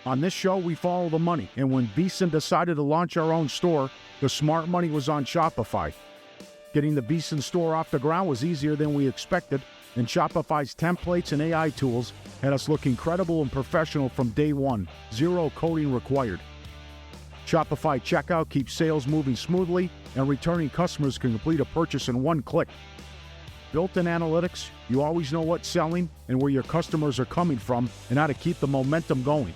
On this show, we follow the money, and when VSiN decided to launch our own store, the smart money was on Shopify. Getting the VSiN store off the ground was easier than we expected, and Shopify's templates and AI tools had us look incredible and professional from day one. Zero coding required. Shopify checkout keeps sales moving smoothly, and returning customers can complete a purchase in one click. Built-in analytics, you always know what's selling and where your customers are coming from and how to keep the momentum going.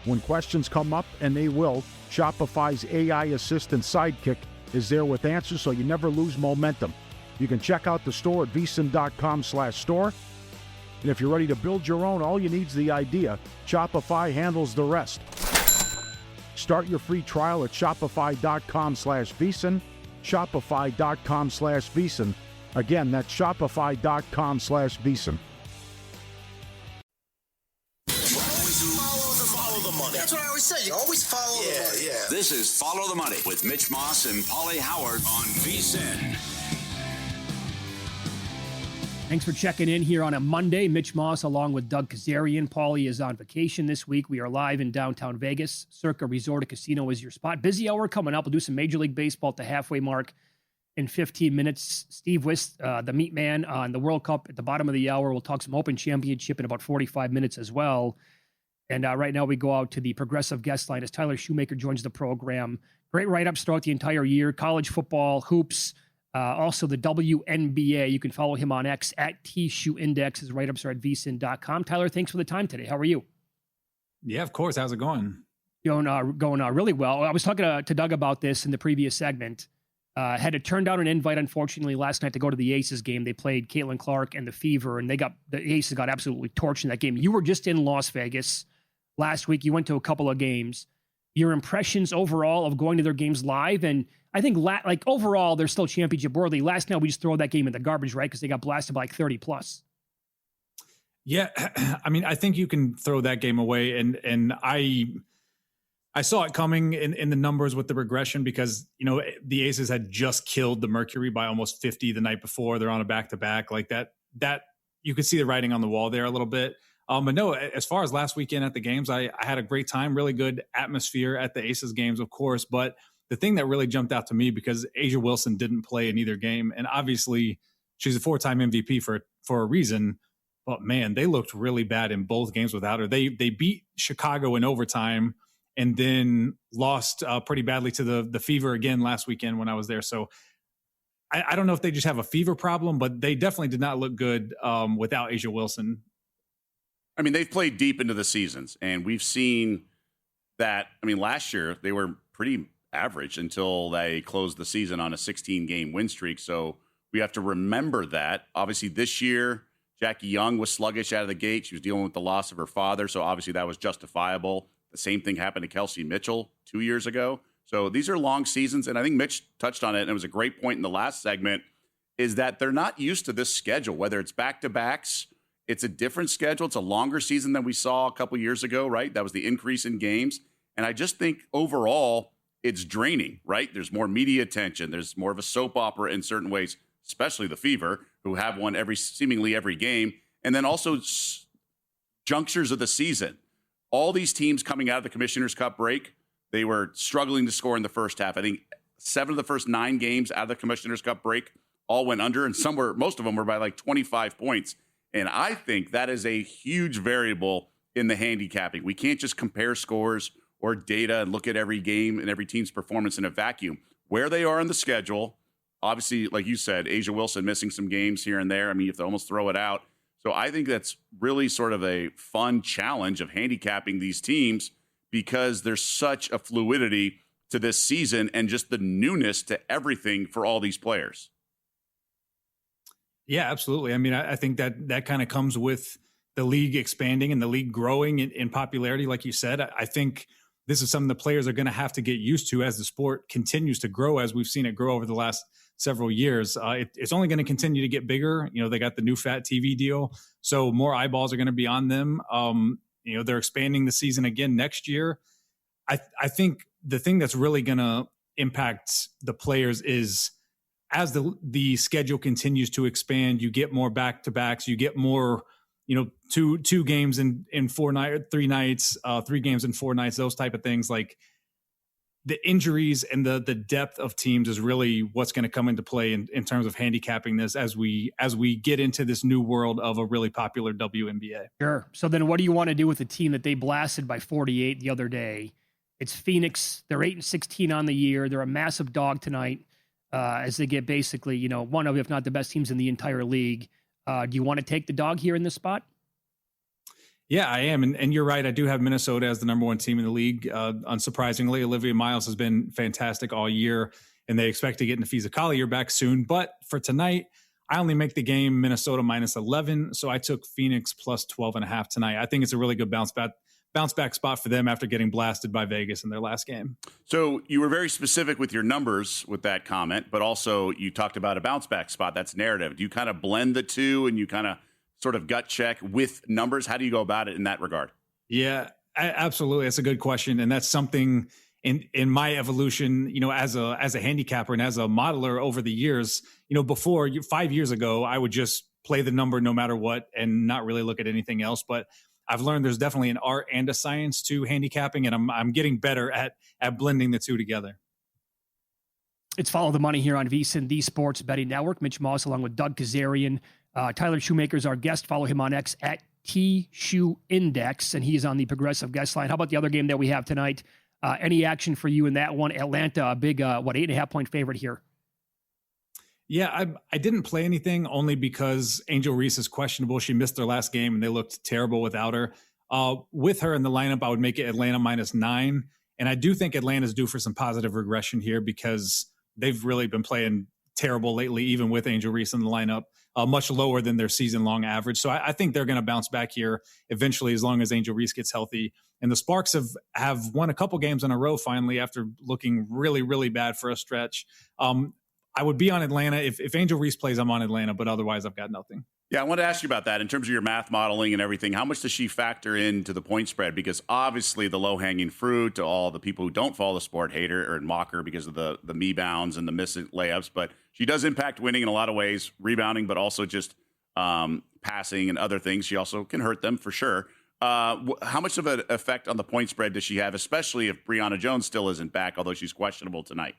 When questions come up, and they will, Shopify's AI assistant Sidekick is there with answers so you never lose momentum. You can check out the store at vsin.com/store. And if you're ready to build your own, all you need is the idea. Shopify handles the rest. Start your free trial at shopify.com/vsin. Shopify.com/vsin. Again, that's shopify.com/vsin. Follow the money. That's what I always say. You always follow the money. Yeah. This is Follow the Money with Mitch Moss and Paulie Howard on VSiN. Thanks for checking in here on a Monday. Mitch Moss along with Doug Kazarian. Paulie is on vacation this week. We are live in downtown Vegas. Circa Resort and Casino is your spot. Busy hour coming up. We'll do some Major League Baseball at the halfway mark in 15 minutes. Steve Wist, the meat man on the World Cup at the bottom of the hour. We'll talk some Open Championship in about 45 minutes as well. And right now we go out to the Progressive guest line as Tyler Shoemaker joins the program. Great write-ups throughout the entire year. College football, hoops, also the WNBA. You can follow him on X at TShoeIndex. His write-ups are at vsin.com. Tyler, thanks for the time today. How are you? Yeah, of course. How's it going? Going really well. I was talking to Doug about this in the previous segment. Had to turn down an invite, unfortunately, last night to go to the Aces game. They played Caitlin Clark and the Fever, and the Aces got absolutely torched in that game. You were just in Las Vegas last week. You went to a couple of games. Your impressions overall of going to their games live, and I think overall they're still championship worthy. Last night we just throw that game in the garbage, right? Because they got blasted by like 30 plus. Yeah, I mean, I think you can throw that game away, and I saw it coming in the numbers with the regression because, you know, the Aces had just killed the Mercury by almost 50 the night before. They're on a back-to-back like that you could see the writing on the wall there a little bit. But no, as far as last weekend at the games, I had a great time, really good atmosphere at the Aces games, of course. But the thing that really jumped out to me, because A'ja Wilson didn't play in either game, and obviously she's a 4-time MVP for a reason, but man, they looked really bad in both games without her. They beat Chicago in overtime and then lost pretty badly to the Fever again last weekend when I was there. So I don't know if they just have a fever problem, but they definitely did not look good without A'ja Wilson. I mean, they've played deep into the seasons, and we've seen that. I mean, last year they were pretty average until they closed the season on a 16-game win streak. So we have to remember that. Obviously, this year, Jackie Young was sluggish out of the gate. She was dealing with the loss of her father, so obviously that was justifiable. The same thing happened to Kelsey Mitchell 2 years ago. So these are long seasons, and I think Mitch touched on it, and it was a great point in the last segment, is that they're not used to this schedule, whether it's back-to-backs. It's a different schedule. It's a longer season than we saw a couple years ago, right? That was the increase in games. And I just think overall it's draining, right? There's more media attention. There's more of a soap opera in certain ways, especially the Fever, who have won seemingly every game. And then also junctures of the season. All these teams coming out of the Commissioner's Cup break, they were struggling to score in the first half. I think 7 of the first 9 games out of the Commissioner's Cup break all went under, and most of them were by like 25 points. And I think that is a huge variable in the handicapping. We can't just compare scores or data and look at every game and every team's performance in a vacuum. Where they are in the schedule, obviously, like you said, A'ja Wilson missing some games here and there. I mean, you have to almost throw it out. So I think that's really sort of a fun challenge of handicapping these teams because there's such a fluidity to this season and just the newness to everything for all these players. Yeah, absolutely. I mean, I think that kind of comes with the league expanding and the league growing in popularity. Like you said, I think this is something the players are going to have to get used to as the sport continues to grow, as we've seen it grow over the last several years. It's only going to continue to get bigger. You know, they got the new fat TV deal, so more eyeballs are going to be on them. You know, they're expanding the season again next year. I think the thing that's really going to impact the players is as the schedule continues to expand, you get more back-to-backs, you get more two games in 3 nights, 3 games in 4 nights, those type of things. Like the injuries and the depth of teams is really what's going to come into play in terms of handicapping this as we get into this new world of a really popular WNBA. Sure. So then what do you want to do with the team that they blasted by 48 the other day? It's Phoenix. They're 8-16 on the year. They're a massive dog tonight as they get basically, one of, if not the best teams in the entire league. Do you want to take the dog here in this spot? Yeah, I am. And you're right. I do have Minnesota as the number 1 team in the league. Unsurprisingly, Olivia Miles has been fantastic all year, and they expect to get Nafisa Collier back soon. But for tonight, I only make the game Minnesota -11. So I took Phoenix plus 12.5 tonight. I think it's a really good bounce back spot for them after getting blasted by Vegas in their last game. So you were very specific with your numbers with that comment, but also you talked about a bounce back spot. That's narrative. Do you kind of blend the two and you kind of sort of gut check with numbers? How do you go about it in that regard? Yeah, absolutely. That's a good question. And that's something in my evolution, as a handicapper and as a modeler over the years, before 5 years ago, I would just play the number no matter what and not really look at anything else. But I've learned there's definitely an art and a science to handicapping, and I'm getting better at blending the two together. It's Follow the Money here on VSiN, the Sports Betting Network. Mitch Moss along with Doug Kazarian. Tyler Shoemaker is our guest. Follow him on X at TShoeIndex, and he's on the Progressive guest line. How about the other game that we have tonight? Any action for you in that one? Atlanta, a big, 8.5-point favorite here. Yeah, I didn't play anything only because Angel Reese is questionable. She missed their last game, and they looked terrible without her. With her in the lineup, I would make it Atlanta -9. And I do think Atlanta's due for some positive regression here because they've really been playing terrible lately, even with Angel Reese in the lineup, much lower than their season-long average. So I think they're going to bounce back here eventually as long as Angel Reese gets healthy. And the Sparks have won a couple games in a row finally after looking really, really bad for a stretch. I would be on Atlanta. If Angel Reese plays, I'm on Atlanta, but otherwise I've got nothing. Yeah, I want to ask you about that in terms of your math modeling and everything. How much does she factor into the point spread? Because obviously the low-hanging fruit to all the people who don't follow the sport hate her or mock her because of the me bounds and the missing layups. But she does impact winning in a lot of ways, rebounding, but also just passing and other things. She also can hurt them for sure. How much of an effect on the point spread does she have, especially if Brianna Jones still isn't back, although she's questionable tonight?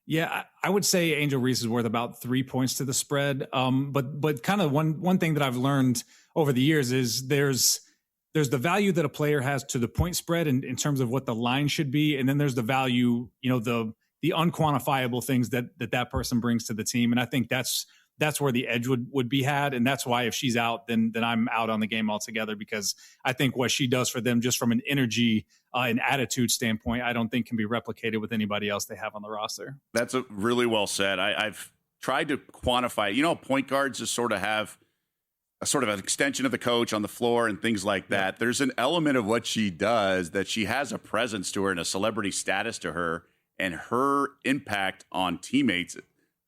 Yeah, I would say Angel Reese is worth about 3 points to the spread. But kind of one thing that I've learned over the years is there's the value that a player has to the point spread in terms of what the line should be, and then there's the value, the unquantifiable things that person brings to the team. And I think that's where the edge would be had. And that's why if she's out, then I'm out on the game altogether, because I think what she does for them just from an energy and attitude standpoint, I don't think can be replicated with anybody else they have on the roster. That's a really well said. I've tried to quantify it. Point guards just sort of have a sort of an extension of the coach on the floor and things like that. There's an element of what she does that she has a presence to her and a celebrity status to her, and her impact on teammates,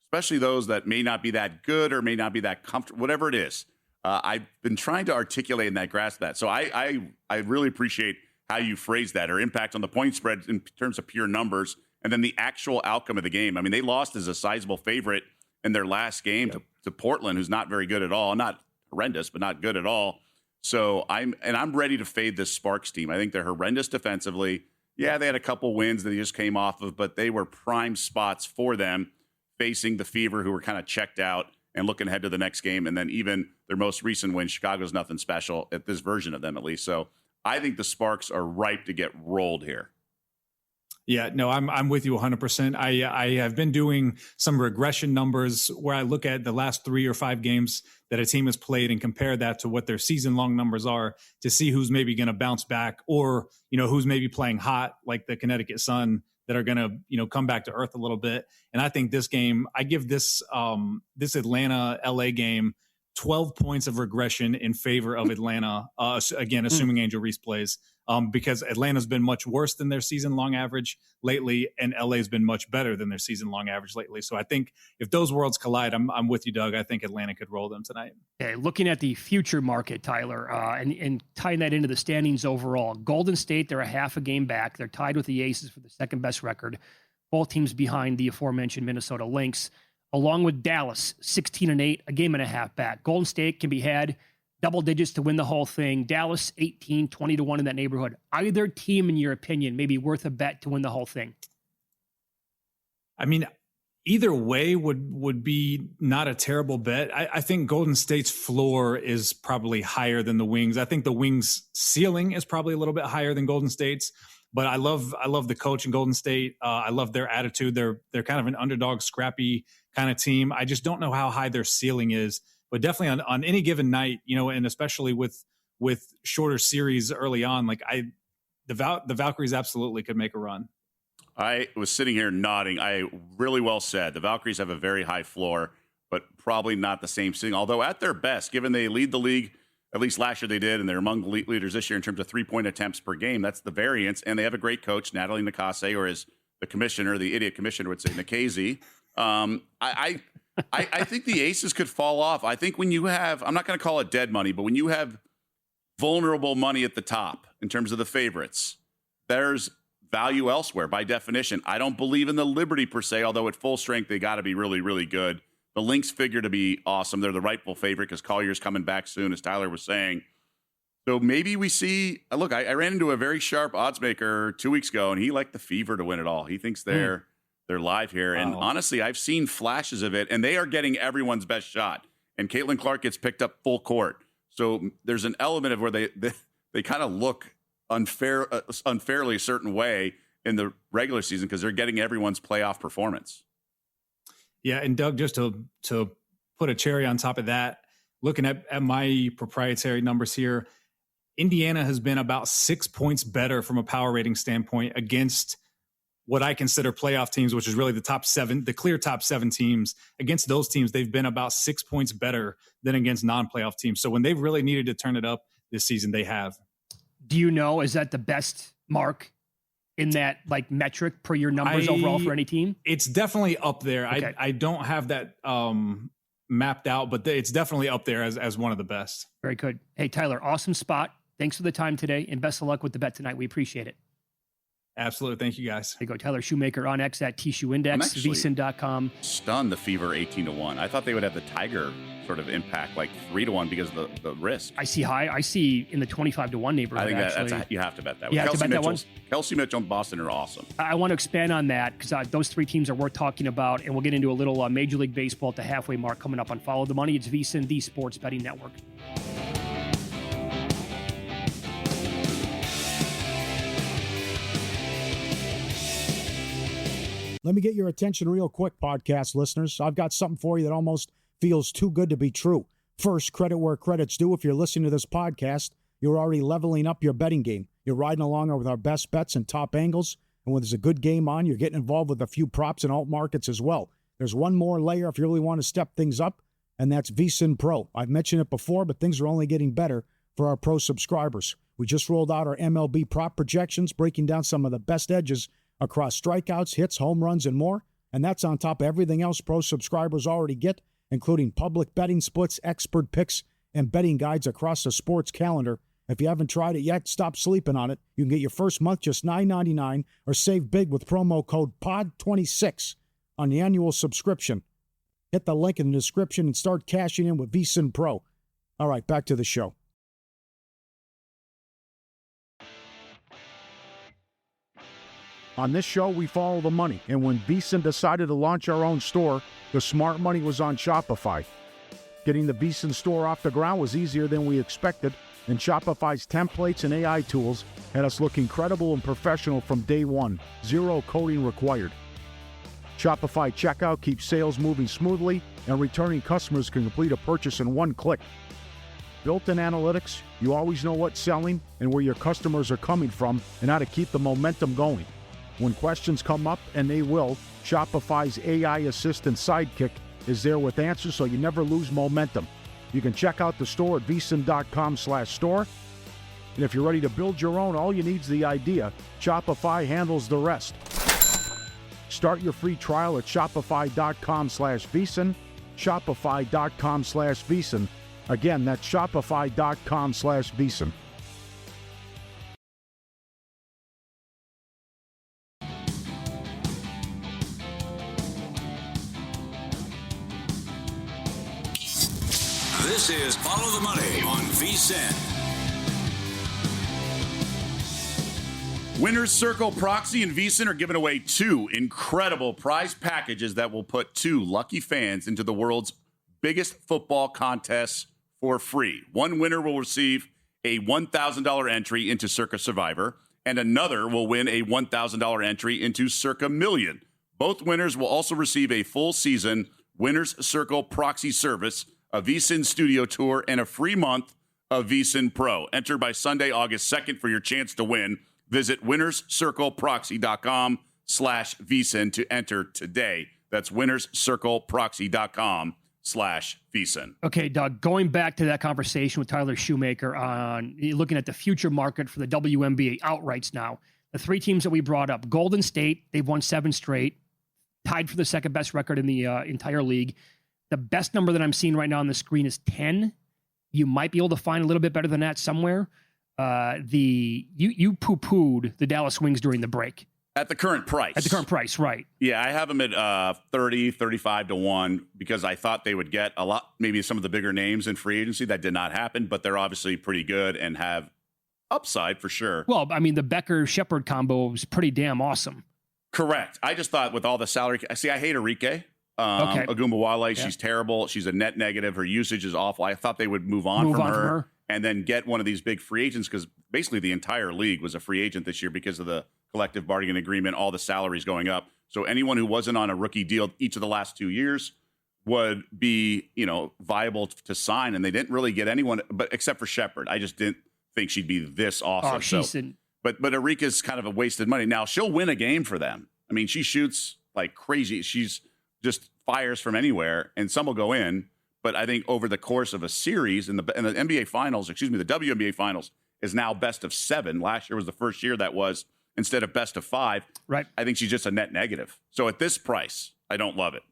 especially those that may not be that good or may not be that comfortable, whatever it is. I've been trying to articulate and grasp that. So I really appreciate how you phrase that, or impact on the point spread in terms of pure numbers, and then the actual outcome of the game. I mean, they lost as a sizable favorite in their last game to Portland, who's not very good at all. Not horrendous, but not good at all. So I'm ready to fade this Sparks team. I think they're horrendous defensively. Yeah, they had a couple wins that they just came off of, but they were prime spots for them, facing the Fever, who were kind of checked out and looking ahead to the next game. And then even their most recent win, Chicago's nothing special at this version of them, at least. So I think the Sparks are ripe to get rolled here. Yeah, no, I'm with you 100%. I have been doing some regression numbers where I look at the last 3 or 5 games that a team has played and compare that to what their season-long numbers are to see who's maybe going to bounce back, or who's maybe playing hot like the Connecticut Sun that are going to come back to earth a little bit. And I think this game, I give this Atlanta LA game 12 points of regression in favor of Atlanta. Again, assuming Angel Reese plays. Because Atlanta's been much worse than their season-long average lately, and LA's been much better than their season-long average lately. So I think if those worlds collide, I'm with you, Doug. I think Atlanta could roll them tonight. Okay, looking at the future market, Tyler, and tying that into the standings overall, Golden State, they're a half a game back. They're tied with the Aces for the second-best record. Both teams behind the aforementioned Minnesota Lynx, along with Dallas, 16-8, a game and a half back. Golden State can be had. double digits to win the whole thing. Dallas 18, 20-1 in that neighborhood. Either team, in your opinion, may be worth a bet to win the whole thing? I mean, either way would be not a terrible bet. I think Golden State's floor is probably higher than the Wings. I think the Wings' ceiling is probably a little bit higher than Golden State's. But I love the coach in Golden State. I love their attitude. They're kind of an underdog, scrappy kind of team. I just don't know how high their ceiling is. But definitely on any given night, and especially with shorter series early on, like the Valkyries absolutely could make a run. I was sitting here nodding. Really well said. The Valkyries have a very high floor, but probably not the same ceiling. Although at their best, given they lead the league, at least last year they did, and they're among the leaders this year in terms of 3-point attempts per game. That's the variance. And they have a great coach, Natalie Nakase, or as the commissioner, the idiot commissioner would say, Nikhazy. I think the Aces could fall off. I think when you have, I'm not going to call it dead money, but when you have vulnerable money at the top in terms of the favorites, there's value elsewhere by definition. I don't believe in the Liberty per se, although at full strength, they got to be really, really good. The Lynx figure to be awesome. They're the rightful favorite because Collier's coming back soon, as Tyler was saying. So maybe we see, look, I ran into a very sharp odds maker 2 weeks ago, and he liked the Fever to win it all. He thinks they're live here. And honestly, I've seen flashes of it, and they are getting everyone's best shot. And Caitlin Clark gets picked up full court. So there's an element of where they kind of look unfairly a certain way in the regular season because they're getting everyone's playoff performance. Yeah, and Doug, just to put a cherry on top of that, looking at my proprietary numbers here, Indiana has been about 6 points better from a power rating standpoint against what I consider playoff teams, which is really the top seven, the clear top 7 teams. Against those teams, they've been about 6 points better than against non-playoff teams. So when they've really needed to turn it up this season, they have. Do you know, is that the best mark in that like metric per your numbers overall for any team? It's definitely up there. Okay. I don't have that mapped out, but it's definitely up there as one of the best. Very good. Hey, Tyler, awesome spot. Thanks for the time today, and best of luck with the bet tonight. We appreciate it. Absolutely. Thank you, guys. There you go. Tyler Shoemaker on X at T-Shoe Index, VSiN.com. Stunned the Fever 18-1. I thought they would have the Tiger sort of impact, like 3-1 because of the risk. I see in the 25-1 neighborhood. I think you have to bet that. You have to bet that one? Kelsey Mitchell and Boston are awesome. I want to expand on that because those 3 teams are worth talking about, and we'll get into a little Major League Baseball at the halfway mark coming up on Follow the Money. It's VSiN, the Sports Betting Network. Let me get your attention real quick, podcast listeners. I've got something for you that almost feels too good to be true. First, credit where credit's due. If you're listening to this podcast, you're already leveling up your betting game. You're riding along with our best bets and top angles. And when there's a good game on, you're getting involved with a few props and alt markets as well. There's one more layer if you really want to step things up, and that's VSiN Pro. I've mentioned it before, but things are only getting better for our pro subscribers. We just rolled out our MLB prop projections, breaking down some of the best edges across strikeouts, hits, home runs, and more. And that's on top of everything else pro subscribers already get, including public betting splits, expert picks, and betting guides across the sports calendar. If you haven't tried it yet, stop sleeping on it. You can get your first month just $9.99 or save big with promo code POD26 on the annual subscription. Hit the link in the description and start cashing in with VSiN Pro. All right, back to the show. On this show, we follow the money, and when VSiN decided to launch our own store, the smart money was on Shopify. Getting the VSiN store off the ground was easier than we expected, and Shopify's templates and AI tools had us look incredible and professional from day one. Zero coding required. Shopify checkout keeps sales moving smoothly, and returning customers can complete a purchase in one click. Built-in analytics, you always know what's selling and where your customers are coming from and how to keep the momentum going. When questions come up, and they will, Shopify's AI assistant Sidekick is there with answers so you never lose momentum. You can check out the store at VSiN.com/store. And if you're ready to build your own, all you need is the idea. Shopify handles the rest. Start your free trial at Shopify.com/VSiN. Shopify.com/VSiN. Again, that's Shopify.com/VSiN. This is Follow the Money on VSiN. Winners Circle Proxy and VSiN are giving away 2 incredible prize packages that will put 2 lucky fans into the world's biggest football contests for free. One winner will receive a $1,000 entry into Circa Survivor, and another will win a $1,000 entry into Circa Million. Both winners will also receive a full season Winners Circle Proxy service, a VSiN studio tour, and a free month of VSiN Pro. Enter by Sunday, August 2nd for your chance to win. Visit winnerscircleproxy.com/VSiN to enter today. That's winnerscircleproxy.com/VSiN. Okay, Doug, going back to that conversation with Tyler Shoemaker on looking at the future market for the WNBA outrights now, the 3 teams that we brought up, Golden State, they've won 7 straight, tied for the second best record in the entire league. The best number that I'm seeing right now on the screen is 10. You might be able to find a little bit better than that somewhere. You poo-pooed the Dallas Wings during the break. At the current price. At the current price, right. Yeah, I have them at 30, 35 to 1 because I thought they would get a lot, maybe some of the bigger names in free agency. That did not happen, but they're obviously pretty good and have upside for sure. Well, I mean, the Becker-Shepard combo was pretty damn awesome. Correct. I just thought with all the salary, see, I hate Arike. Ogunbowale, she's terrible. She's a net negative. Her usage is awful. I thought they would move on from her and then get one of these big free agents because basically the entire league was a free agent this year because of the collective bargaining agreement, all the salaries going up. So anyone who wasn't on a rookie deal each of the last 2 years would be, viable to sign. And they didn't really get anyone, but except for Shepard. I just didn't think she'd be this awesome. But Arika's kind of a wasted money. Now she'll win a game for them. I mean, she shoots like crazy. She's just fires from anywhere, and some will go in. But I think over the course of a series in the NBA Finals, the WNBA Finals is now best of 7. Last year was the first year that was instead of best of 5. Right. I think she's just a net negative. So at this price, I don't love it.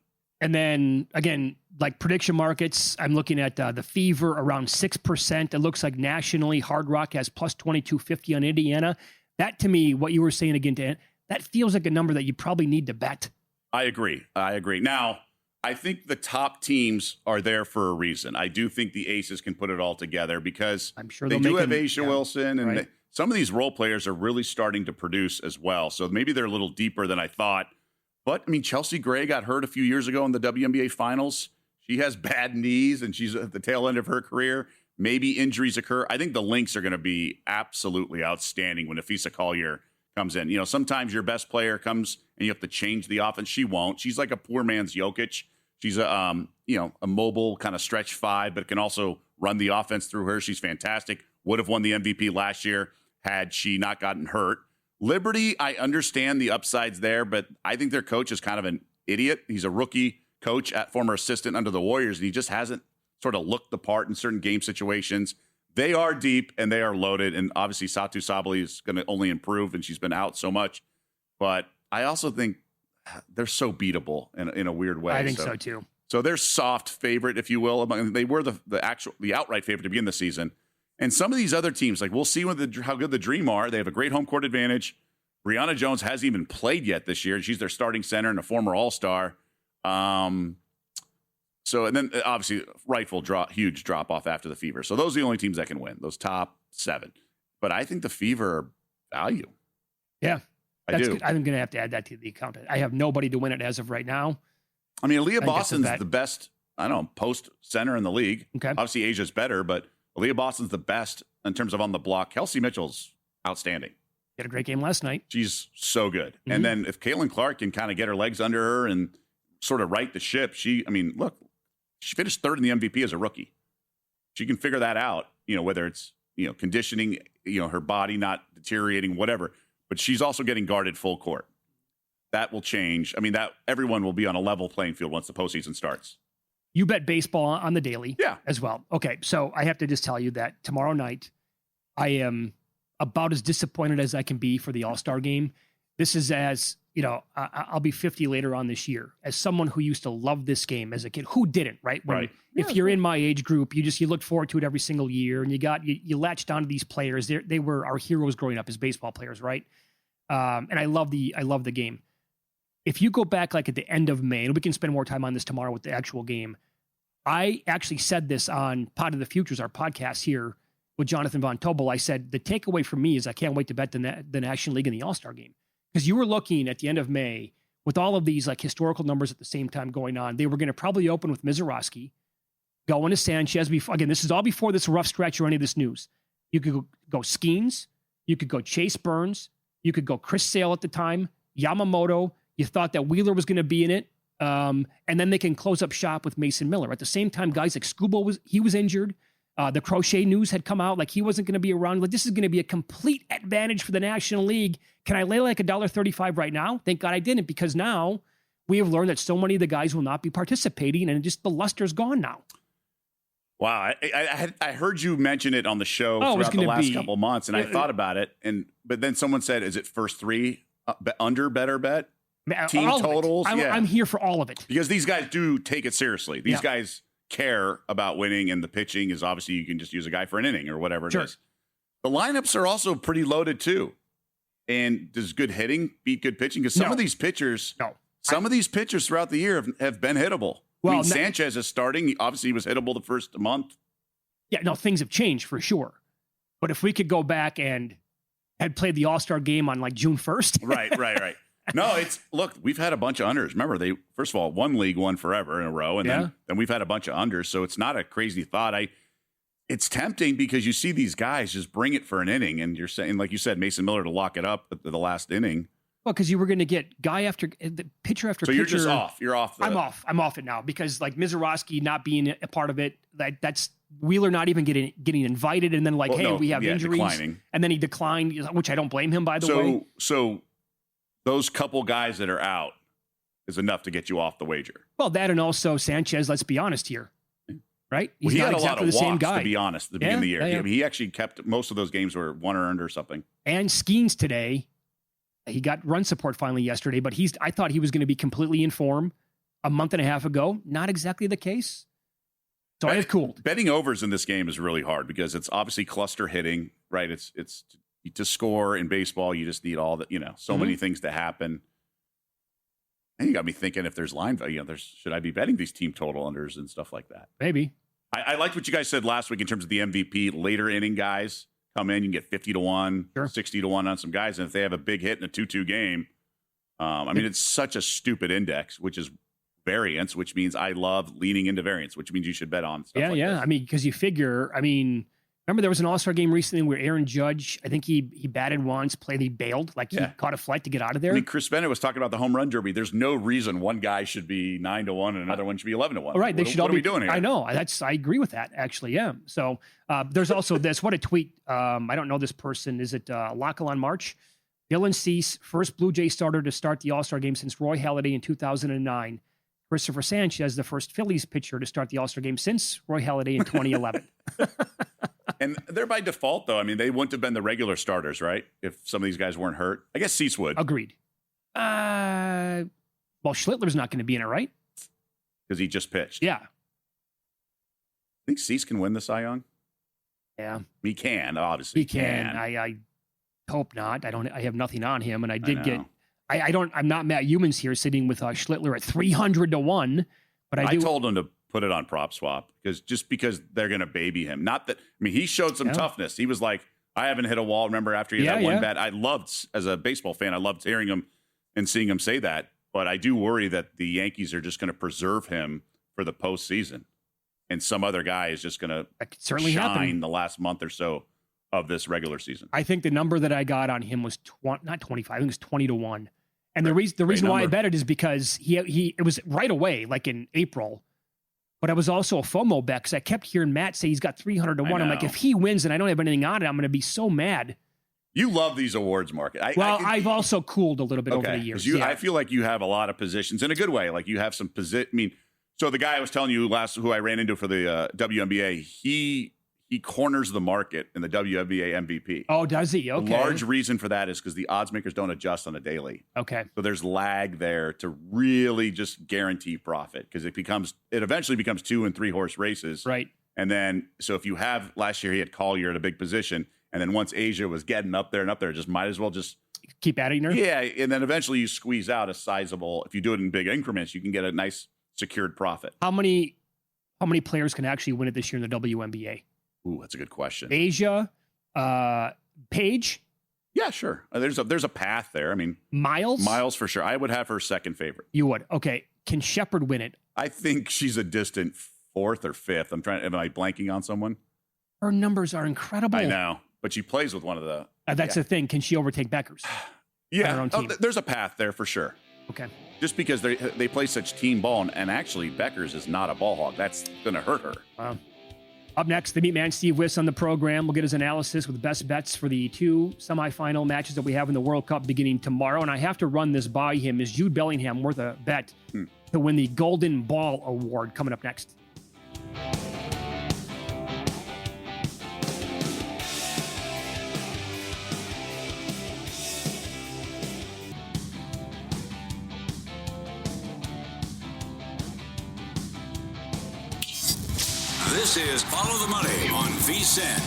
And then again, like prediction markets, I'm looking at the Fever around 6%. It looks like nationally Hard Rock has plus 2250 on Indiana. That to me, what you were saying again, Dan, that feels like a number that you probably need to bet. I agree. Now, I think the top teams are there for a reason. I do think the Aces can put it all together because I'm sure they do have Aisha Wilson, and some of these role players are really starting to produce as well. So maybe they're a little deeper than I thought. But, I mean, Chelsea Gray got hurt a few years ago in the WNBA Finals. She has bad knees, and she's at the tail end of her career. Maybe injuries occur. I think the Lynx are going to be absolutely outstanding when Afisa Collier comes in. Sometimes your best player comes and you have to change the offense. She won't. She's like a poor man's Jokic. She's a mobile kind of stretch 5, but can also run the offense through her. She's fantastic. Would have won the MVP last year had she not gotten hurt. Liberty, I understand the upsides there, but I think their coach is kind of an idiot. He's a rookie coach, former assistant under the Warriors, and he just hasn't sort of looked the part in certain game situations. They are deep and they are loaded, and obviously Satu Sabali is going to only improve, and she's been out so much. But I also think they're so beatable in a weird way. I think so too. So they're soft favorite, if you will. They were the outright favorite to begin the season. And some of these other teams, like we'll see how good the Dream are. They have a great home court advantage. Brianna Jones hasn't even played yet this year. She's their starting center and a former All-Star. And then obviously huge drop off after the Fever. So those are the only teams that can win, those top 7. But I think the Fever are value. Yeah. I do. Good. I'm going to have to add that to the account. I have nobody to win it as of right now. I mean, Aaliyah Boston's the best, post center in the league. Okay. Obviously, Asia's better, but Aaliyah Boston's the best in terms of on the block. Kelsey Mitchell's outstanding. Had a great game last night. She's so good. Mm-hmm. And then if Caitlin Clark can kind of get her legs under her and sort of right the ship, she finished 3rd in the MVP as a rookie. She can figure that out, whether it's, conditioning, her body not deteriorating, whatever. But she's also getting guarded full court. That will change. I mean, that everyone will be on a level playing field once the postseason starts. You bet baseball on the daily as well. Okay, so I have to just tell you that tomorrow night, I am about as disappointed as I can be for the All-Star game. This is I'll be 50 later on this year. As someone who used to love this game as a kid, who didn't, right? If you're in my age group, you look forward to it every single year, and you latched onto these players. They were our heroes growing up as baseball players, right? And I love the game. If you go back like at the end of May, and we can spend more time on this tomorrow with the actual game, I actually said this on Pod of the Futures, our podcast here, with Jonathan Von Tobel, I said, the takeaway for me is I can't wait to bet the National League and the All-Star game. Because you were looking at the end of May with all of these like historical numbers at the same time going on. They were going to probably open with Mizorowski, going to Sanchez. Again, this is all before this rough stretch or any of this news. You could go Skeens. You could go Chase Burns. You could go Chris Sale at the time, Yamamoto. You thought that Wheeler was going to be in it. And then they can close up shop with Mason Miller. At the same time, guys like Scuba was injured. The Crochet news had come out like he wasn't going to be around. Like this is going to be a complete advantage for the National League. Can I lay like $1.35 right now? Thank God I didn't, because now we have learned that so many of the guys will not be participating, and just the luster's gone now. Wow, I heard you mention it on the show throughout the last couple months, and I thought about it, but then someone said, "Is it first three under better bet team totals?" I'm here for all of it because these guys do take it seriously. These guys care about winning, and the pitching is obviously you can just use a guy for an inning or whatever it is. The lineups are also pretty loaded too, and does good hitting beat good pitching? Because some of these pitchers, some of these pitchers throughout the year have been hittable. Well, I mean, Sanchez is starting. Obviously, he was hittable the first month. Yeah, no, things have changed for sure. But if we could go back and had played the All-Star game on like June 1st. Right. No, look, we've had a bunch of unders. Remember, they, first of all, one league won forever in a row, and then we've had a bunch of unders. So it's not a crazy thought. It's tempting because you see these guys just bring it for an inning, and you're saying, like you said, Mason Miller to lock it up at the last inning. Well, because you were going to get guy after the pitcher after pitcher. So you're just off. You're off. I'm off it now because like Mizorowski not being a part of it. That's Wheeler not even getting invited, and then we have injuries, declining. And then he declined, which I don't blame him, by the way. So those couple guys that are out is enough to get you off the wager. Well, that and also Sanchez. Let's be honest here, right? He had a lot of walks, to be honest, at the beginning of the year. Yeah. I mean, he actually kept most of those games were one or under something. And Skeens today. He got run support finally yesterday, but I thought he was going to be completely in form a month and a half ago. Not exactly the case. So I have cooled. Betting overs in this game is really hard because it's obviously cluster hitting, right? It's to score in baseball. You just need all the, so many things to happen. And you got me thinking if there's line value, should I be betting these team total unders and stuff like that? Maybe. I liked what you guys said last week in terms of the MVP later inning guys. Come in, you can get 50-1, 60-1 on some guys. And if they have a big hit in a 2-2 game, it's such a stupid index, which is variance, which means I love leaning into variance, which means you should bet on stuff like this. I mean, because you figure, remember there was an All-Star game recently where Aaron Judge, I think he batted once, he bailed, he caught a flight to get out of there. I mean, Chris Bennett was talking about the home run derby. There's no reason one guy should be 9-1 and another one should be 11-1. All right, they should all be. What are we doing here? I know. I agree with that, actually, yeah. So there's also this. What a tweet. I don't know this person. Is it Lachlan March? Dylan Cease, first Blue Jay starter to start the All-Star game since Roy Halladay in 2009. Christopher Sanchez, the first Phillies pitcher to start the All-Star game since Roy Halladay in 2011. And they're by default, though. I mean, they wouldn't have been the regular starters, right? If some of these guys weren't hurt. I guess Cease would. Agreed. Well, Schlittler's not going to be in it, right? Because he just pitched. Yeah. I think Cease can win the Cy Young. Yeah. He can, obviously. He can. I hope not. I have nothing on him. And I did get... I'm not Matt Humans here sitting with Schlittler at 300-1. But I told him to put it on prop swap because they're going to baby him. Not that, he showed some toughness. He was like, I haven't hit a wall. Remember after he had that one bet, I loved, as a baseball fan, I loved hearing him and seeing him say that. But I do worry that the Yankees are just going to preserve him for the postseason. And some other guy is just going to shine the last month or so of this regular season. I think the number that I got on him was not 25. I think it was 20-1. And the reason why I bet it is because it was right away, like in April. But I was also a FOMO bet because I kept hearing Matt say he's got 300-1. I'm like, if he wins and I don't have anything on it, I'm going to be so mad. You love these awards, Mark. I've also cooled a little bit over the years. I feel like you have a lot of positions in a good way. Like you have some position. So the guy I was telling you who I ran into for the WNBA, he corners the market in the WNBA MVP. Oh, does he? Okay. A large reason for that is because the odds makers don't adjust on a daily. Okay. So there's lag there to really just guarantee profit because it eventually becomes 2 and 3 horse races. Right. And then, so if you have, last year he had Collier at a big position. And then once Asia was getting up there, just might as well just keep adding her. Yeah. And then eventually you squeeze out a sizable, if you do it in big increments, you can get a nice secured profit. How many players can actually win it this year in the WNBA? Ooh, that's a good question. Asia, Paige, Yeah, sure. There's a path there. I mean, Miles for sure. I would have her second favorite. You would. Okay. Can Shepard win it? I think she's a distant fourth or fifth. Am I blanking on someone? Her numbers are incredible. I know, but she plays with one of the. That's the thing. Can she overtake Beckers? Yeah, her own team? There's a path there for sure. Okay. Just because they play such team ball, and actually Beckers is not a ball hog. That's going to hurt her. Wow. Up next, the Meat Man Steve Wiss on the program. We'll get his analysis with best bets for the 2 semifinal matches that we have in the World Cup beginning tomorrow. And I have to run this by him. Is Jude Bellingham worth a bet to win the Golden Ball Award? Coming up next. This is Follow the Money on VSiN.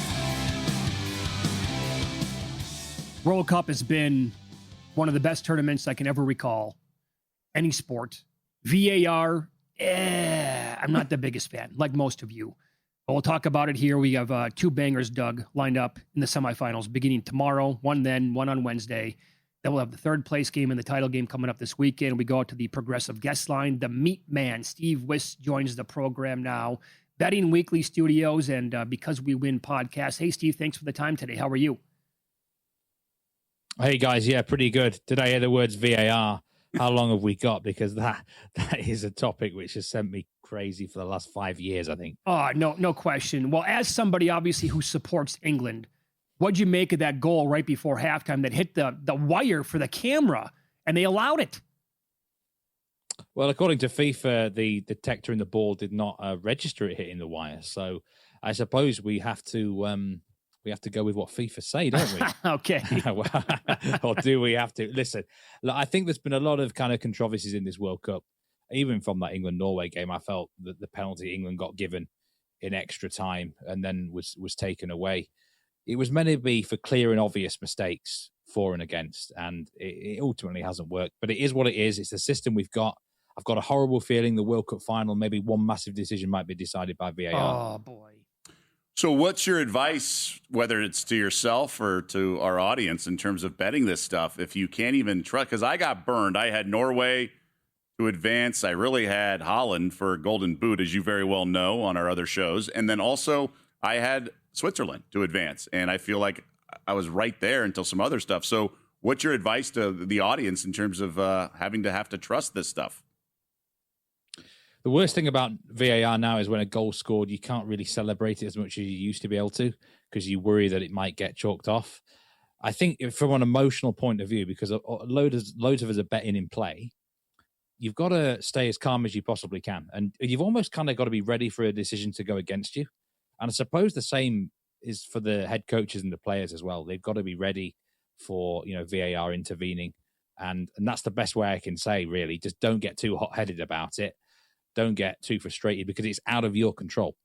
World Cup has been one of the best tournaments I can ever recall. Any sport. VAR, I'm not the biggest fan, like most of you. But we'll talk about it here. We have 2 bangers, Doug, lined up in the semifinals beginning tomorrow. One then, one on Wednesday. Then we'll have the third place game and the title game coming up this weekend. We go out to the progressive guest line. The Meat Man, Steve Wiss, joins the program now. Betting Weekly Studios and Because We Win podcast. Hey, Steve, thanks for the time today. How are you? Hey, guys. Yeah, pretty good. Did I hear the words VAR? How long have we got? Because that is a topic which has sent me crazy for the last 5 years, I think. Oh, no question. Well, as somebody, obviously, who supports England, what'd you make of that goal right before halftime that hit the wire for the camera, and they allowed it? Well, according to FIFA, the detector in the ball did not register it hitting the wire. So I suppose we have to go with what FIFA say, don't we? Okay. Or do we have to? Listen, look, I think there's been a lot of kind of controversies in this World Cup. Even from that England-Norway game, I felt that the penalty England got given in extra time and then was taken away. It was meant to be for clear and obvious mistakes for and against, and it ultimately hasn't worked. But it is what it is. It's the system we've got. I've got a horrible feeling the World Cup final, maybe one massive decision might be decided by VAR. Oh, boy. So what's your advice, whether it's to yourself or to our audience, in terms of betting this stuff? If you can't even trust, because I got burned. I had Norway to advance. I really had Holland for a golden boot, as you very well know on our other shows. And then also I had Switzerland to advance. And I feel like I was right there until some other stuff. So what's your advice to the audience in terms of having to trust this stuff? The worst thing about VAR now is when a goal scored, you can't really celebrate it as much as you used to be able to because you worry that it might get chalked off. I think from an emotional point of view, because loads of us are betting in play, you've got to stay as calm as you possibly can. And you've almost kind of got to be ready for a decision to go against you. And I suppose the same is for the head coaches and the players as well. They've got to be ready for, VAR intervening. And that's the best way I can say, really. Just don't get too hot-headed about it. Don't get too frustrated because it's out of your control.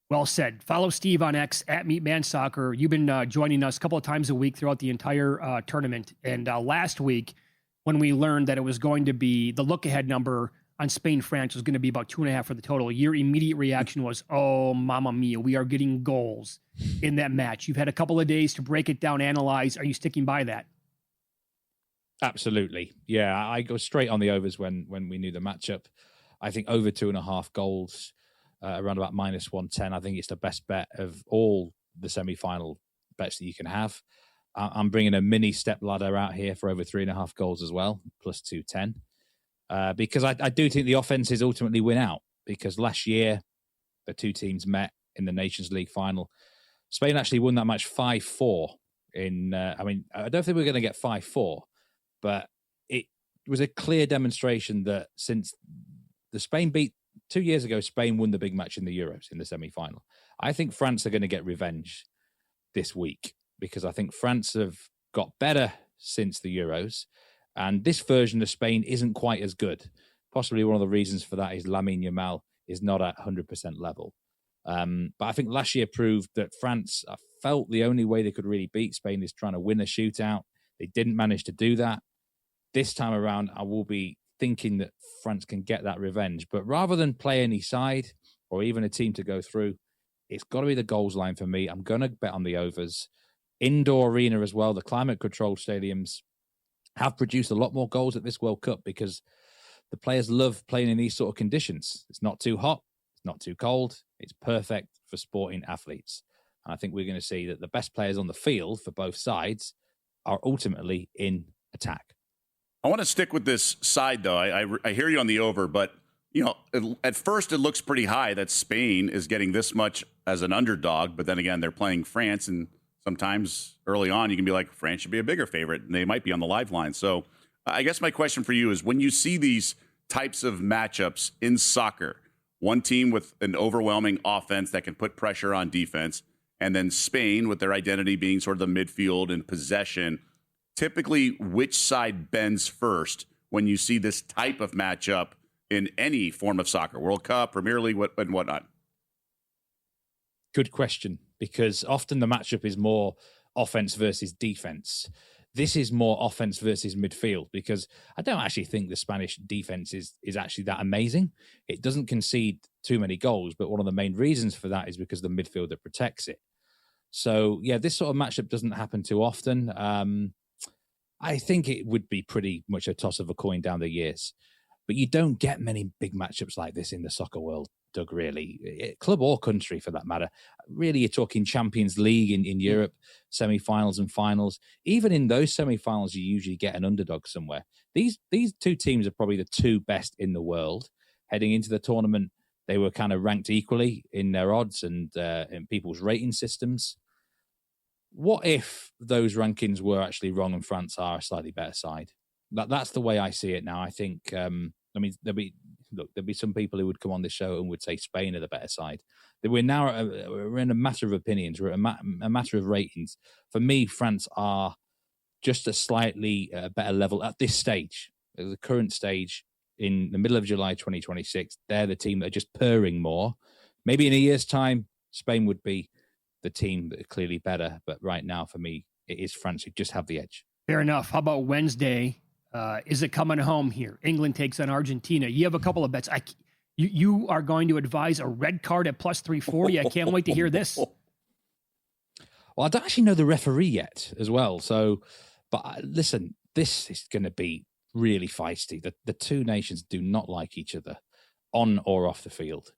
Well said. Follow Steve on X at MeatManSoccer. You've been joining us a couple of times a week throughout the entire tournament. And last week, when we learned that it was going to be the look-ahead number on Spain-France was going to be about 2.5 for the total, your immediate reaction was, oh, mamma mia, we are getting goals in that match. You've had a couple of days to break it down, analyze. Are you sticking by that? Absolutely. Yeah, I go straight on the overs when we knew the matchup. I think over 2.5 goals, around about -110. I think it's the best bet of all the semi-final bets that you can have. I'm bringing a mini step ladder out here for over 3.5 goals as well, plus 210. Because I do think the offenses ultimately win out. Because last year, the two teams met in the Nations League final. Spain actually won that match 5-4. I don't think we're going to get 5-4, but it was a clear demonstration that since the Spain beat 2 years ago, Spain won the big match in the Euros in the semi-final. I think France are going to get revenge this week because I think France have got better since the Euros, and this version of Spain isn't quite as good. Possibly one of the reasons for that is Lamine Yamal is not at 100% level. But I think last year proved that France felt the only way they could really beat Spain is trying to win a shootout. They didn't manage to do that. This time around, I will be thinking that France can get that revenge. But rather than play any side or even a team to go through, it's got to be the goals line for me. I'm going to bet on the overs. Indoor arena as well. The climate-controlled stadiums have produced a lot more goals at this World Cup because the players love playing in these sort of conditions. It's not too hot. It's not too cold. It's perfect for sporting athletes. And I think we're going to see that the best players on the field for both sides are ultimately in attack. I want to stick with this side, though. I hear you on the over, but at first it looks pretty high that Spain is getting this much as an underdog. But then again, they're playing France, and sometimes early on you can be like, France should be a bigger favorite, and they might be on the live line. So I guess my question for you is, when you see these types of matchups in soccer, one team with an overwhelming offense that can put pressure on defense, and then Spain with their identity being sort of the midfield and possession, typically which side bends first when you see this type of matchup in any form of soccer, World Cup, Premier League, and whatnot? Good question, because often the matchup is more offense versus defense. This is more offense versus midfield, because I don't actually think the Spanish defense is actually that amazing. It doesn't concede too many goals, but one of the main reasons for that is because the midfielder protects it. So, yeah, this sort of matchup doesn't happen too often. I think it would be pretty much a toss of a coin down the years. But you don't get many big matchups like this in the soccer world, Doug, really. Club or country, for that matter. Really, you're talking Champions League in Europe, semi-finals and finals. Even in those semi-finals, you usually get an underdog somewhere. These two teams are probably the two best in the world. Heading into the tournament, they were kind of ranked equally in their odds and in people's rating systems. What if those rankings were actually wrong and France are a slightly better side? That's the way I see it now. I think, there'll be some people who would come on this show and would say Spain are the better side. We're in a matter of opinions. We're a matter of ratings. For me, France are just a slightly better level at this stage, at the current stage in the middle of July 2026. They're the team that are just purring more. Maybe in a year's time, Spain would be the team that are clearly better. But right now, for me, it is France who just have the edge. Fair enough. How about Wednesday? Is it coming home here? England takes on Argentina. You have a couple of bets. You are going to advise a red card at plus 340. I can't wait to hear this. Well, I don't actually know the referee yet as well. So, but listen, this is going to be really feisty. The two nations do not like each other on or off the field.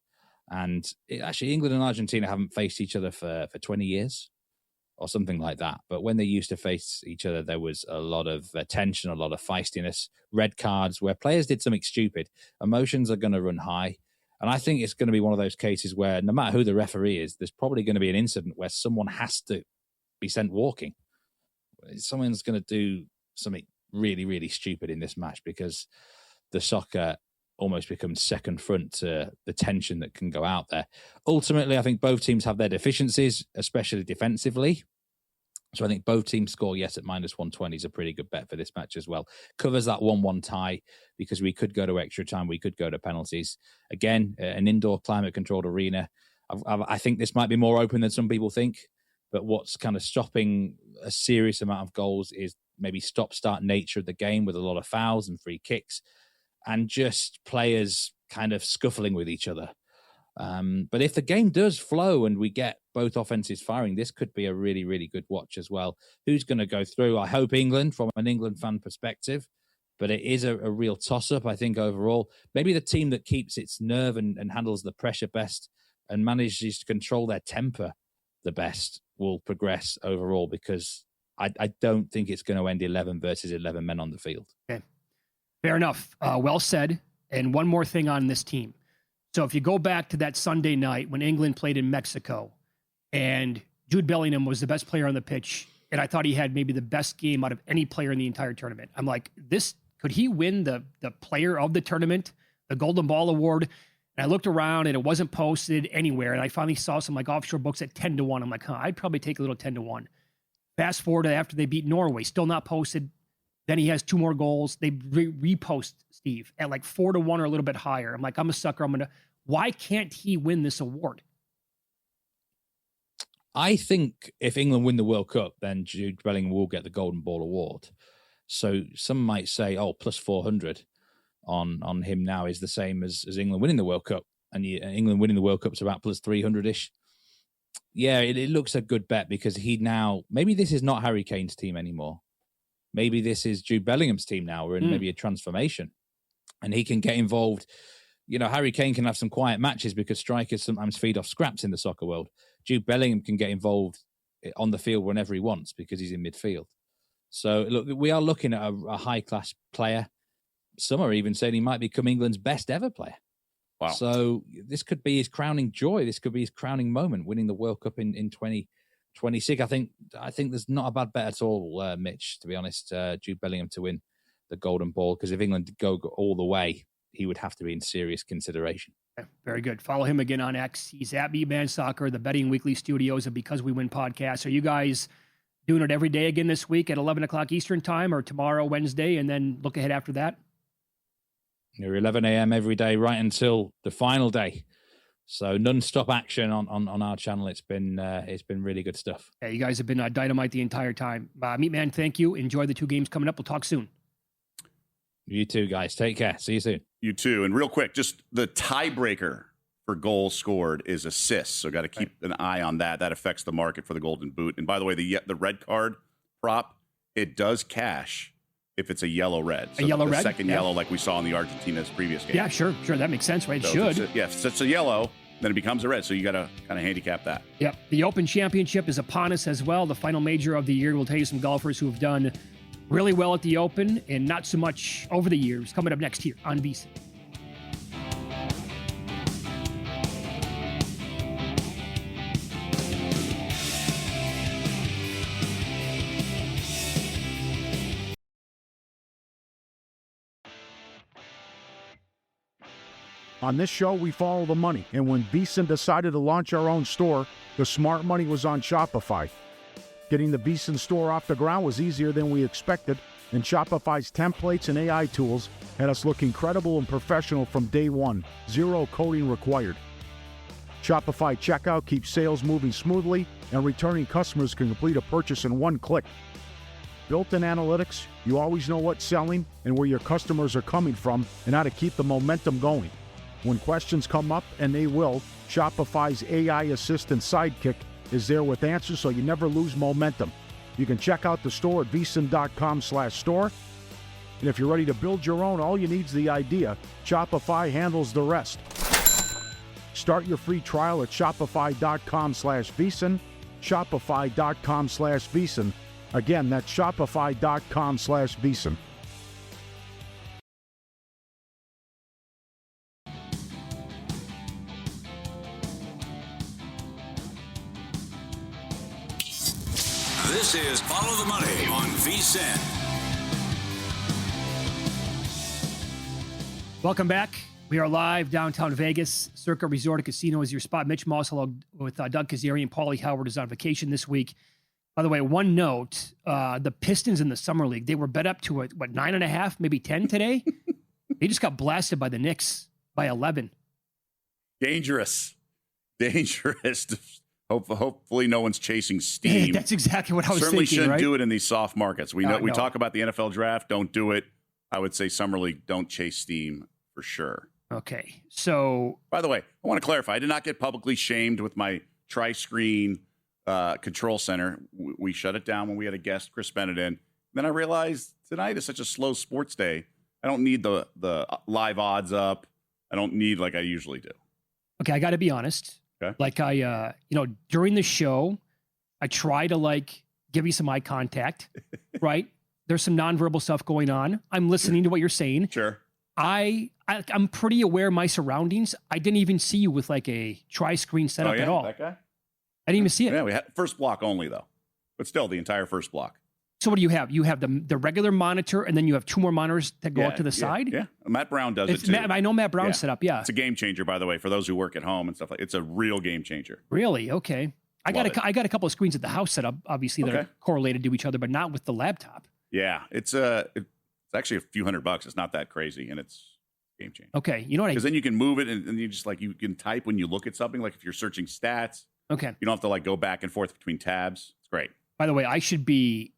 And actually, England and Argentina haven't faced each other for 20 years or something like that. But when they used to face each other, there was a lot of tension, a lot of feistiness, red cards where players did something stupid. Emotions are going to run high. And I think it's going to be one of those cases where no matter who the referee is, there's probably going to be an incident where someone has to be sent walking. Someone's going to do something really, really stupid in this match because the soccer almost becomes second front to the tension that can go out there. Ultimately, I think both teams have their deficiencies, especially defensively. So I think both teams score yes at minus 120 is a pretty good bet for this match as well. Covers that 1-1 tie because we could go to extra time. We could go to penalties. Again, an indoor climate-controlled arena. I think this might be more open than some people think. But what's kind of stopping a serious amount of goals is maybe stop-start nature of the game with a lot of fouls and free kicks and just players kind of scuffling with each other. But if the game does flow and we get both offenses firing, this could be a really, really good watch as well. Who's going to go through? I hope England from an England fan perspective, but it is a real toss-up, I think, overall. Maybe the team that keeps its nerve and handles the pressure best and manages to control their temper the best will progress overall because I don't think it's going to end 11 versus 11 men on the field. Okay. Fair enough. Well said. And one more thing on this team. So if you go back to that Sunday night when England played in Mexico and Jude Bellingham was the best player on the pitch, and I thought he had maybe the best game out of any player in the entire tournament. I'm like, could he win the player of the tournament, the Golden Ball Award? And I looked around and it wasn't posted anywhere. And I finally saw some like offshore books at 10-1. I'm like, I'd probably take a little 10-1. Fast forward to after they beat Norway, still not posted. Then he has 2 more goals. They repost Steve at like 4-1 or a little bit higher. I'm like, I'm a sucker. Why can't he win this award? I think if England win the World Cup, then Jude Bellingham will get the Golden Ball Award. So some might say, plus 400 on him now is the same as England winning the World Cup. And England winning the World Cup is about plus 300-ish. yeah, it looks a good bet because maybe this is not Harry Kane's team anymore. Maybe this is Jude Bellingham's team now. We're in maybe a transformation, and he can get involved. You know, Harry Kane can have some quiet matches because strikers sometimes feed off scraps in the soccer world. Jude Bellingham can get involved on the field whenever he wants because he's in midfield. So, look, we are looking at a high-class player. Some are even saying he might become England's best ever player. Wow. So this could be his crowning joy. This could be his crowning moment, winning the World Cup in 2026. I think there's not a bad bet at all, Mitch, to be honest, Jude Bellingham to win the Golden Ball, because if England go all the way, he would have to be in serious consideration. Very good. Follow him again on X. He's at Meatman Soccer, the Betting Weekly Studios, and Because We Win podcast. Are you guys doing it every day again this week at 11 o'clock Eastern time, or tomorrow, Wednesday, and then look ahead after that? You're 11 a.m. every day right until the final day. So non-stop action on our channel. It's been really good stuff. Yeah, you guys have been dynamite the entire time. Meatman, thank you. Enjoy the 2 games coming up. We'll talk soon. You too, guys. Take care. See you soon. You too. And real quick, just the tiebreaker for goals scored is assists. So got to keep an eye on that. That affects the market for the Golden Boot. And by the way, the red card prop, it does cash if it's a yellow red. So a yellow red? Second yellow like we saw in the Argentina's previous game. Yeah, sure. That makes sense, right? It so should. If it's a yellow, then it becomes a red. So you got to kind of handicap that. Yep. The Open Championship is upon us as well. The final major of the year. We'll tell you some golfers who have done really well at the Open and not so much over the years. Coming up next here on VSiN. On this show, we follow the money, and when VSiN decided to launch our own store, the smart money was on Shopify. Getting the VSiN store off the ground was easier than we expected, and Shopify's templates and AI tools had us look incredible and professional from day one. Zero coding required. Shopify checkout keeps sales moving smoothly, and returning customers can complete a purchase in one click. Built-in analytics, you always know what's selling and where your customers are coming from and how to keep the momentum going. When questions come up, and they will, Shopify's AI assistant Sidekick is there with answers so you never lose momentum. You can check out the store at vsin.com/store. And if you're ready to build your own, all you need is the idea. Shopify handles the rest. Start your free trial at shopify.com/vsin. Shopify.com/vsin. Again, that's shopify.com/vsin. This is Follow the Money on VSiN. Welcome back. We are live downtown Vegas. Circa Resort and Casino is your spot. Mitch Moss along with Doug Kazarian. Paulie Howard is on vacation this week. By the way, one note, the Pistons in the Summer League, they were bet up to, 9.5, maybe 10 today? They just got blasted by the Knicks by 11. Dangerous. Hopefully no one's chasing steam. That's exactly what I was Certainly thinking, shouldn't right? do it in these soft markets. We know we No. talk about the NFL draft. Don't do it. I would say Summer League, don't chase steam for sure. Okay, so... By the way, I want to clarify. I did not get publicly shamed with my tri-screen control center. We shut it down when we had a guest, Chris Bennett, in. Then I realized tonight is such a slow sports day. I don't need the live odds up. I don't need like I usually do. Okay, I got to be honest. Okay. Like during the show, I try to give you some eye contact, right? There's some nonverbal stuff going on. I'm listening to what you're saying. Sure. I'm pretty aware of my surroundings. I didn't even see you with a tri-screen setup at all. That guy? I didn't even see it. Yeah, we had first block only though, but still the entire first block. So what do you have? You have the regular monitor, and then you have 2 more monitors that go out to the side? Yeah, Matt Brown does it too. I know Matt Brown's set up, yeah. It's a game changer, by the way, for those who work at home and stuff like. It's a real game changer. Really? Okay. I got a couple of screens at the house set up, obviously, that are correlated to each other, but not with the laptop. Yeah, it's actually a few $100. It's not that crazy, and it's game changer. Okay, you know what? Because then you can move it, and you just you can type when you look at something. Like if you're searching stats, okay, you don't have to go back and forth between tabs. It's great. By the way, I should be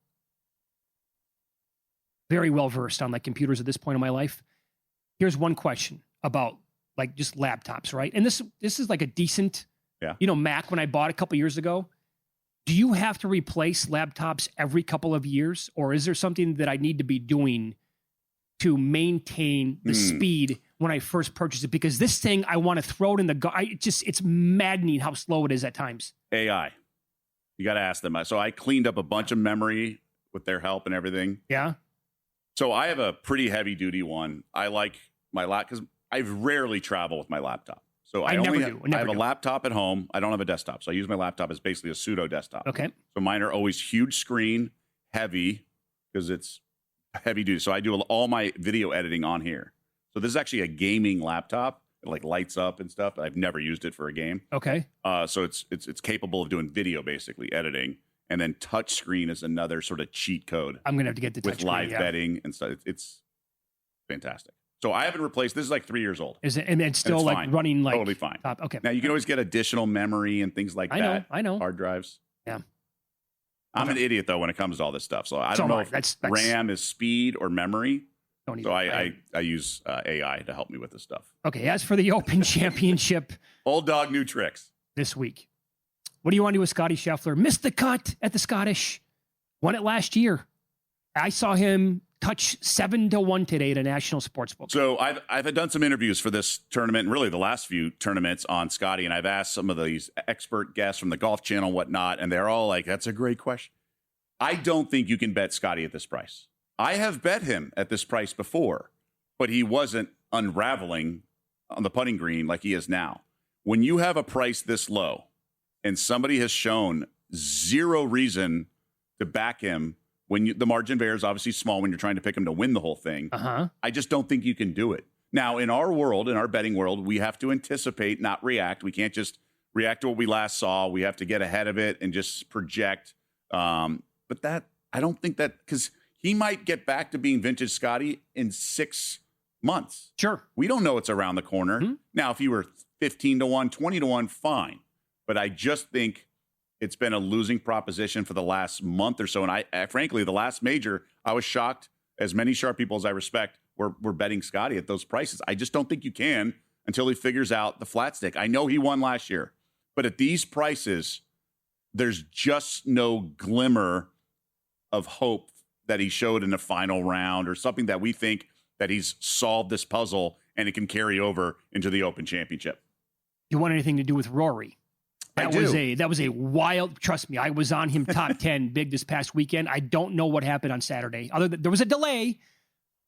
very well versed on computers at this point in my life. Here's one question about just laptops, right? And this is a decent Yeah. You know, Mac, when I bought a couple years ago, do you have to replace laptops every couple of years, or is there something that I need to be doing to maintain the speed when I first purchase it? Because this thing, I want to throw it in the it's maddening how slow it is at times. AI. You got to ask them. So I cleaned up a bunch of memory with their help and everything. Yeah. So I have a pretty heavy duty one. I like my laptop because I rarely travel with my laptop. So I have a laptop at home. I don't have a desktop. So I use my laptop as basically a pseudo desktop. Okay. So mine are always huge screen, heavy, because it's heavy duty. So I do all my video editing on here. So this is actually a gaming laptop. It like lights up and stuff. I've never used it for a game. Okay. So it's capable of doing video, basically editing. And then touch screen is another sort of cheat code. I'm gonna have to get the touch with live betting and stuff. It's fantastic. So I haven't replaced. This is like 3 years old. Is it? And it's still like fine. running like Totally fine. top. Okay. Now you can always get additional memory and things like that. I know. Hard drives. Yeah. I'm an idiot though when it comes to all this stuff. So I don't know if that's RAM is speed or memory. Don't So I use AI to help me with this stuff. Okay. As for the Open Championship Old dog, new tricks. this week, what do you want to do with Scotty Scheffler? Missed the cut at the Scottish. Won it last year. I saw him touch 7-1 today at a national sportsbook. So I've done some interviews for this tournament and really the last few tournaments on Scotty, and I've asked some of these expert guests from the Golf Channel and whatnot, and they're all like, that's a great question. I don't think you can bet Scotty at this price. I have bet him at this price before, but he wasn't unraveling on the putting green like he is now. When you have a price this low and somebody has shown zero reason to back him, the margin of error is obviously small when you're trying to pick him to win the whole thing. I just don't think you can do it. Now, in our world, in our betting world, we have to anticipate, not react. We can't just react to what we last saw. We have to get ahead of it and just project. But that, I don't think that, because he might get back to being vintage Scotty in 6 months. Sure. We don't know it's around the corner. Now, if you were 15-1, 20-1, fine. But I just think it's been a losing proposition for the last month or so. And I frankly, the last major, I was shocked. As many sharp people as I respect were betting Scotty at those prices. I just don't think you can until he figures out the flat stick. I know he won last year, but at these prices, there's just no glimmer of hope that he showed in the final round or something that we think that he's solved this puzzle and it can carry over into the Open Championship. You want anything to do with Rory? That was a wild, trust me, I was on him top 10 big this past weekend. I don't know what happened on Saturday. Other than there was a delay.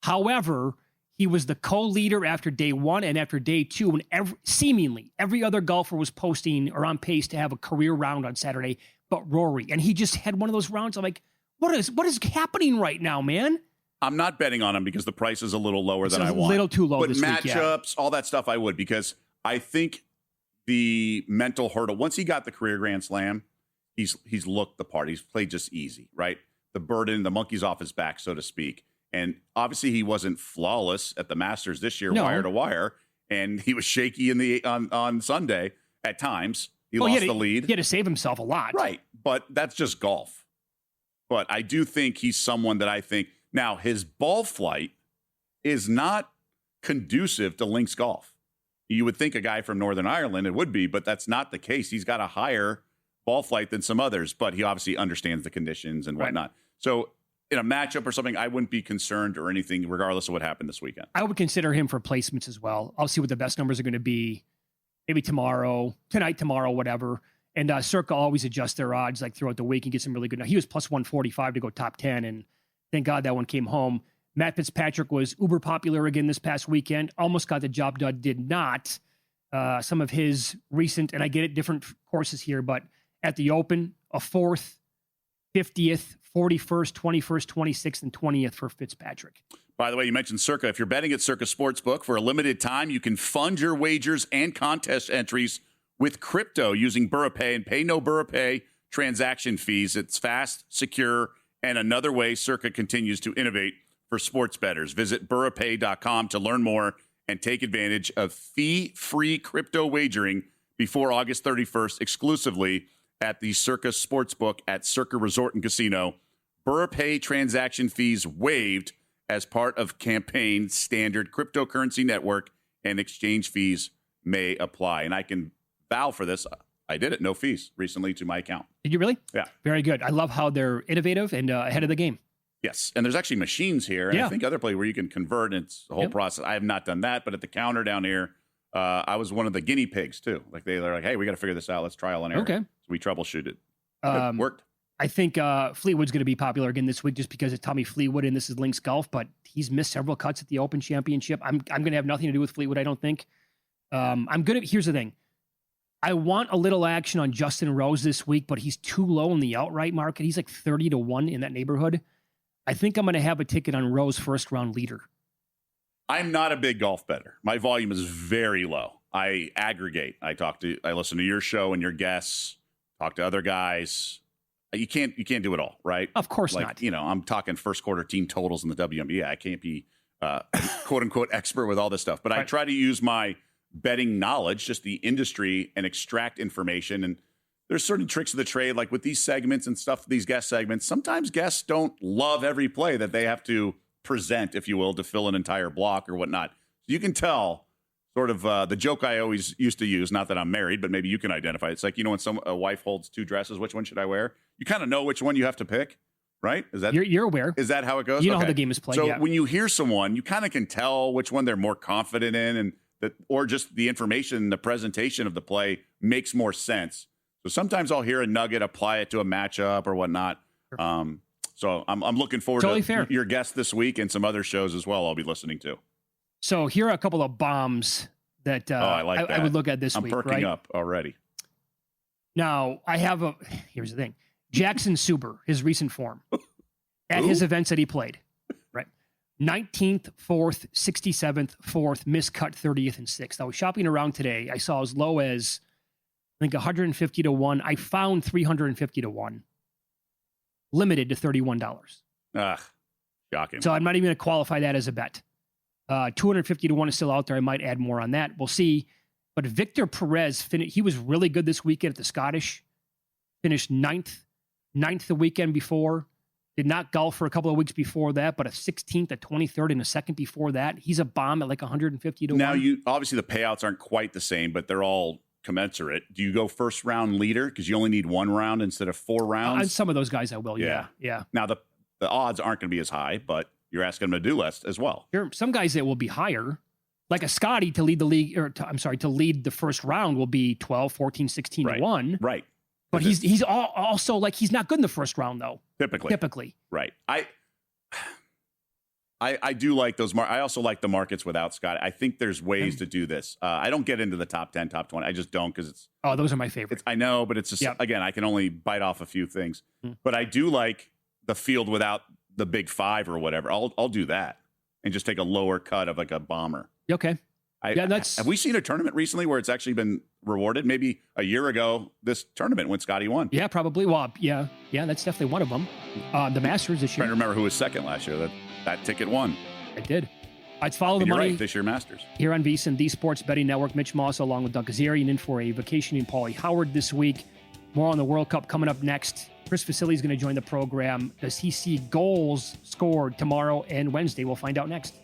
However, he was the co-leader after day one and after day two, and seemingly every other golfer was posting or on pace to have a career round on Saturday, but Rory. And he just had one of those rounds. I'm like, what is happening right now, man? I'm not betting on him because the price is a little lower than I want. A little too low but this week, matchups, all that stuff I would, because I think the mental hurdle, once he got the career Grand Slam, he's looked the part. He's played just easy, right? The burden, the monkey's off his back, so to speak. And obviously he wasn't flawless at the Masters this year, wire to wire. And he was shaky on Sunday at times. He lost the lead. He had to save himself a lot. Right. But that's just golf. But I do think he's someone that I think, now his ball flight is not conducive to links golf. You would think a guy from Northern Ireland, it would be, but that's not the case. He's got a higher ball flight than some others, but he obviously understands the conditions and whatnot. Right. So in a matchup or something, I wouldn't be concerned or anything, regardless of what happened this weekend. I would consider him for placements as well. I'll see what the best numbers are going to be. Maybe tonight, tomorrow, whatever. And Circa always adjusts their odds like throughout the week and get some really good. Now, he was plus 145 to go top 10, and thank God that one came home. Matt Fitzpatrick was uber popular again this past weekend. Almost got the job done, did not. Some of his recent, and I get it, different courses here, but at the Open, a 4th, 50th, 41st, 21st, 26th, and 20th for Fitzpatrick. By the way, you mentioned Circa. If you're betting at Circa Sportsbook for a limited time, you can fund your wagers and contest entries with crypto using BurraPay and pay no BurraPay transaction fees. It's fast, secure, and another way Circa continues to innovate for sports bettors. Visit BurraPay.com to learn more and take advantage of fee-free crypto wagering before August 31st exclusively at the Circa Sportsbook at Circa Resort and Casino. BurraPay transaction fees waived as part of campaign standard cryptocurrency network, and exchange fees may apply. And I can vow for this. I did it, no fees, recently to my account. Did you really? Yeah. Very good. I love how they're innovative and ahead of the game. Yes, and there's actually machines here, and Yeah. I think other places where you can convert, and it's a whole Yep. process. I have not done that, but at the counter down here, I was one of the guinea pigs too. Like they're like, hey, we got to figure this out. Let's trial and error. Okay. So we troubleshoot it. Good. Worked. I think Fleetwood's going to be popular again this week just because it's Tommy Fleetwood and this is Links Golf, but he's missed several cuts at the Open Championship. I'm going to have nothing to do with Fleetwood, I don't think. Here's the thing. I want a little action on Justin Rose this week, but he's too low in the outright market. He's like 30-1 in that neighborhood. I think I'm going to have a ticket on Rose first round leader. I'm not a big golf bettor. My volume is very low. I aggregate. I listen to your show and your guests, talk to other guys. You can't do it all, right? Of course like, not. You know, I'm talking first quarter team totals in the WNBA. I can't be quote unquote expert with all this stuff, but I try to use my betting knowledge, just the industry, and extract information. And there's certain tricks of the trade, like with these segments and stuff, these guest segments. Sometimes guests don't love every play that they have to present, if you will, to fill an entire block or whatnot. So you can tell sort of the joke I always used to use, not that I'm married, but maybe you can identify it. It's like, you know, when a wife holds two dresses, which one should I wear? You kind of know which one you have to pick, right? Is that You're aware. Is that how it goes? You know how the game is played. So yeah. when you hear someone, you kind of can tell which one they're more confident in, and that, or just the information, the presentation of the play makes more sense. So sometimes I'll hear a nugget, apply it to a matchup or whatnot. So I'm looking forward to your guest this week and some other shows as well I'll be listening to. So here are a couple of bombs that I would look at this week. I'm perking up already. Now, here's the thing. Jackson Suber, his recent form at his events that he played, right? 19th, 4th, 67th, 4th, miscut 30th and 6th. I was shopping around today. I saw as low as, I think, 150-1. I found 350-1, limited to $31. Shocking. So I'm not even going to qualify that as a bet. 250-1 is still out there. I might add more on that. We'll see. But Victor Perez, he was really good this weekend at the Scottish. Finished ninth the weekend before. Did not golf for a couple of weeks before that, but a 16th, a 23rd, and a second before that. He's a bomb at like 150-1. Now, obviously the payouts aren't quite the same, but they're all commensurate. Do you go first round leader because you only need one round instead of 4 rounds? On some of those guys I will, yeah. Now, the odds aren't going to be as high, but you're asking them to do less as well. Sure. Some guys that will be higher, like a Scotty to lead the league, to lead the first round will be 12, 14, 16-1. Right. But he's also like, he's not good in the first round though. Typically. Right. I do like those. I also like the markets without Scott. I think there's ways to do this. I don't get into the top 10, top 20. I just don't because it's. Oh, those are my favorite. I know, but it's just, again, I can only bite off a few things. But I do like the field without the big 5 or whatever. I'll do that and just take a lower cut of like a bomber. Okay. Have we seen a tournament recently where it's actually been rewarded? Maybe a year ago, this tournament when Scotty won. Yeah, probably. Well, yeah, that's definitely one of them. The Masters this year. I'm trying to remember who was second last year. That ticket won. It did. Let's follow the money. Right, this year Masters. Here on VSiN, the Sports Betting Network. Mitch Moss along with Doug Kazarian in for a vacationing Paulie Howard this week. More on the World Cup coming up next. Chris Vasily is going to join the program. Does he see goals scored tomorrow and Wednesday? We'll find out next.